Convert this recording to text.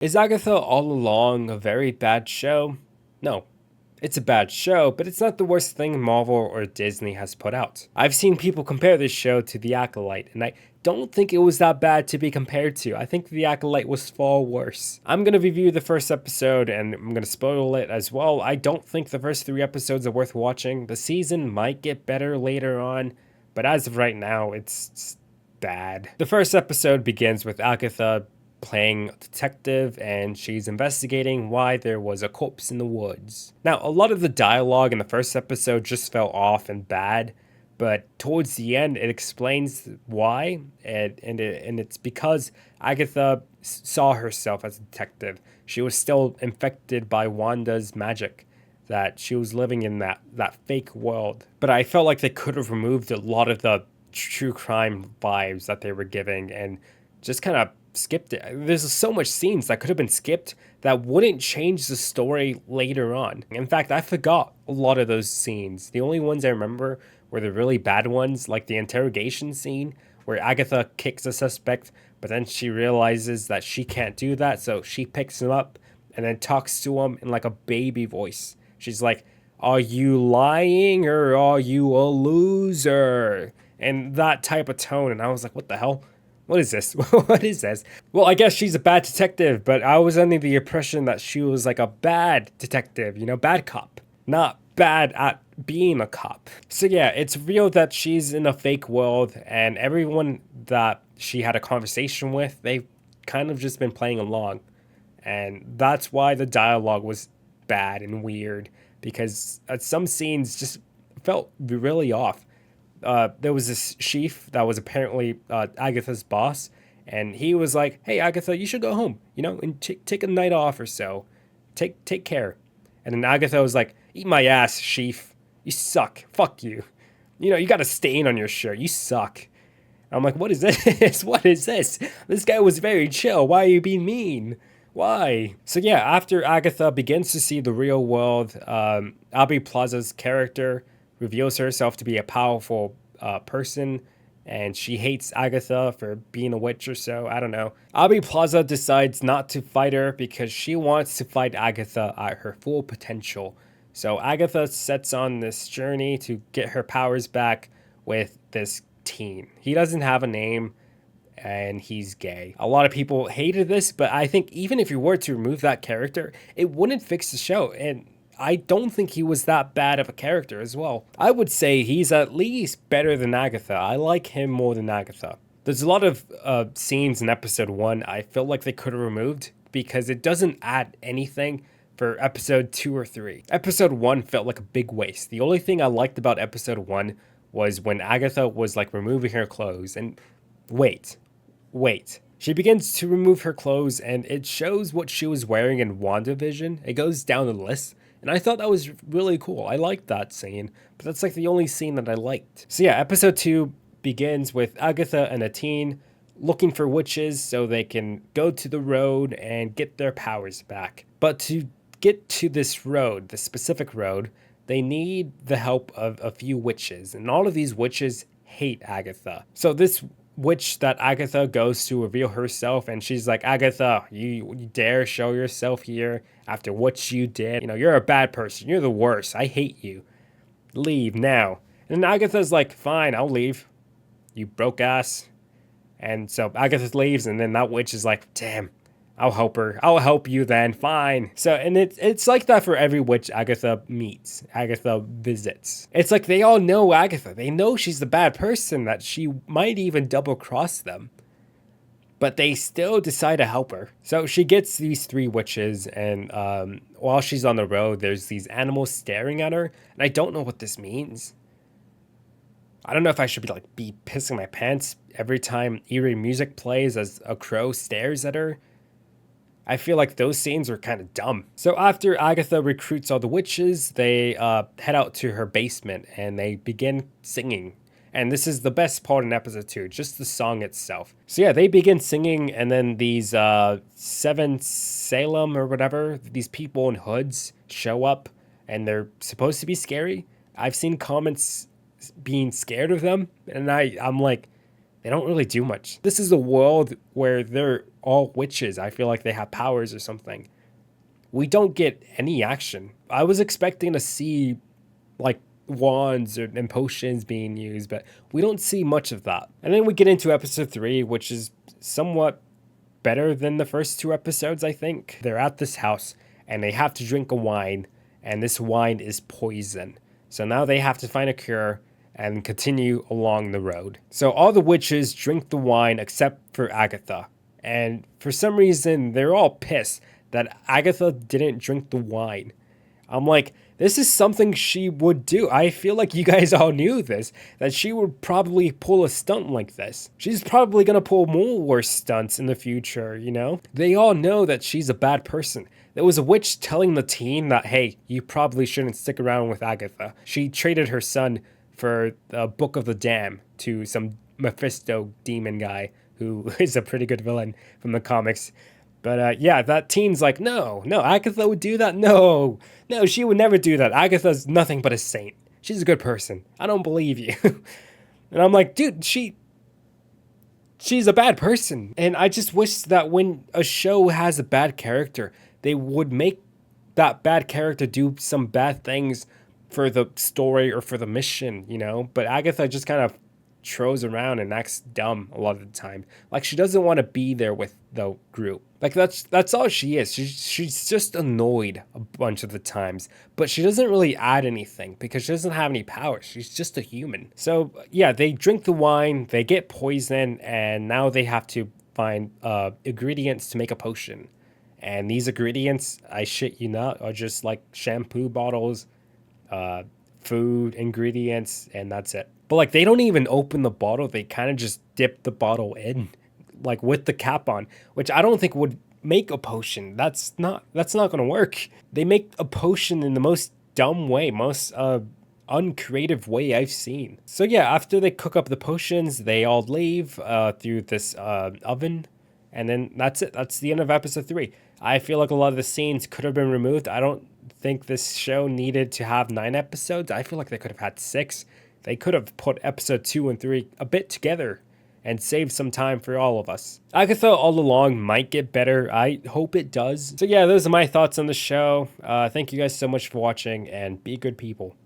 Is Agatha All Along a very bad show? No. It's a bad show, but it's not the worst thing Marvel or Disney has put out. I've seen people compare this show to The Acolyte, and I don't think it was that bad to be compared to. I think The Acolyte was far worse. I'm gonna review the first episode, and I'm gonna spoil it as well. I don't think the first 3 episodes are worth watching. The season might get better later on, but as of right now, it's bad. The first episode begins with Agatha playing a detective, and she's investigating why there was a corpse in the woods. Now, a lot of the dialogue in the first episode just fell off and bad, but towards the end it explains why, and it's because Agatha saw herself as a detective. She was still infected by Wanda's magic, that she was living in that fake world. But I felt like they could have removed a lot of the true crime vibes that they were giving and just kind of skipped it. There's so much scenes that could have been skipped that wouldn't change the story later on. In fact, I forgot a lot of those scenes. The only ones I remember were the really bad ones, like the interrogation scene where Agatha kicks a suspect, but then she realizes that she can't do that, so she picks him up and then talks to him in like a baby voice. She's like, "Are you lying or are you a loser?" And that type of tone. And I was like, what the hell? What is this? What is this? Well, I guess she's a bad detective, but I was under the impression that she was like a bad detective, bad cop, not bad at being a cop. So yeah, it's real that she's in a fake world, and everyone that she had a conversation with, they've kind of just been playing along. And that's why the dialogue was bad and weird, because some scenes just felt really off. There was this chief that was apparently Agatha's boss, and he was like, "Hey, Agatha, you should go home, and take a night off or so. Take care." And then Agatha was like, "Eat my ass, chief. You suck. Fuck you. You got a stain on your shirt. You suck." And I'm like, "What is this? What is this? This guy was very chill. Why are you being mean? Why?" So yeah, after Agatha begins to see the real world, Aubrey Plaza's character reveals herself to be a powerful person, and she hates Agatha for being a witch or so. I don't know. Aubrey Plaza decides not to fight her because she wants to fight Agatha at her full potential. So Agatha sets on this journey to get her powers back with this teen. He doesn't have a name, and he's gay. A lot of people hated this, but I think even if you were to remove that character, it wouldn't fix the show. And I don't think he was that bad of a character as well. I would say he's at least better than Agatha. I like him more than Agatha. There's a lot of scenes in episode 1 I feel like they could have removed because it doesn't add anything for episode 2 or 3. Episode 1 felt like a big waste. The only thing I liked about episode 1 was when Agatha was like removing her clothes. And wait. She begins to remove her clothes, and it shows what she was wearing in WandaVision. It goes down the list. And I thought that was really cool. I liked that scene, but that's like the only scene that I liked. So yeah, episode 2 begins with Agatha and a teen looking for witches so they can go to the road and get their powers back. But to get to this road, the specific road, they need the help of a few witches, and all of these witches hate Agatha. So this witch that Agatha goes to reveal herself, and she's like, "Agatha, you dare show yourself here after what you did? You're a bad person. You're the worst. I hate you. Leave now." And Agatha's like, "Fine, I'll leave. You broke ass." And so Agatha leaves, and then that witch is like, "Damn, I'll help her. I'll help you then. Fine." So, and it's like that for every witch Agatha meets, Agatha visits. It's like they all know Agatha. They know she's the bad person, that she might even double cross them. But they still decide to help her. So she gets these 3 witches, and while she's on the road, there's these animals staring at her. And I don't know what this means. I don't know if I should be pissing my pants every time eerie music plays as a crow stares at her. I feel like those scenes are kind of dumb. So after Agatha recruits all the witches, they head out to her basement and they begin singing. And this is the best part in episode 2, just the song itself. So yeah, they begin singing, and then these 7 Salem or whatever, these people in hoods show up, and they're supposed to be scary. I've seen comments being scared of them, and I'm like, They don't really do much. This is a world where they're all witches. I feel like they have powers or something. We don't get any action. I was expecting to see like wands and potions being used, but we don't see much of that. And then we get into episode 3, which is somewhat better than the first 2 episodes, I think. They're at this house and they have to drink a wine, and this wine is poison. So now they have to find a cure and continue along the road. So all the witches drink the wine except for Agatha. And for some reason, they're all pissed that Agatha didn't drink the wine. I'm like, this is something she would do. I feel like you guys all knew this, that she would probably pull a stunt like this. She's probably gonna pull more worse stunts in the future, you know? They all know that she's a bad person. There was a witch telling the teen that, hey, you probably shouldn't stick around with Agatha. She traded her son for the Book of the Dam to some Mephisto demon guy who is a pretty good villain from the comics. But yeah, that teen's like, no, Agatha would do that? No, she would never do that. Agatha's nothing but a saint. She's a good person. I don't believe you. And I'm like, dude, she's a bad person. And I just wish that when a show has a bad character, they would make that bad character do some bad things for the story or for the mission, you know? But Agatha just kind of throws around and acts dumb a lot of the time. Like she doesn't want to be there with the group. Like that's all she is. She's just annoyed a bunch of the times, but she doesn't really add anything because she doesn't have any powers. She's just a human. So yeah, they drink the wine, they get poison, and now they have to find ingredients to make a potion. And these ingredients, I shit you not, are just like shampoo bottles, food ingredients, and that's it. But like they don't even open the bottle. They kind of just dip the bottle in, like with the cap on, which I don't think would make a potion. That's not gonna work. They make a potion in the most dumb way, most uncreative way I've seen. So yeah, after they cook up the potions, they all leave through this oven, and then that's it. That's the end of episode 3. I feel like a lot of the scenes could have been removed. I don't think this show needed to have 9 episodes. I feel like they could have had 6. They could have put episode 2 and 3 a bit together and saved some time for all of us. Agatha All Along might get better. I hope it does. So yeah, those are my thoughts on the show. Thank you guys so much for watching, and be good people.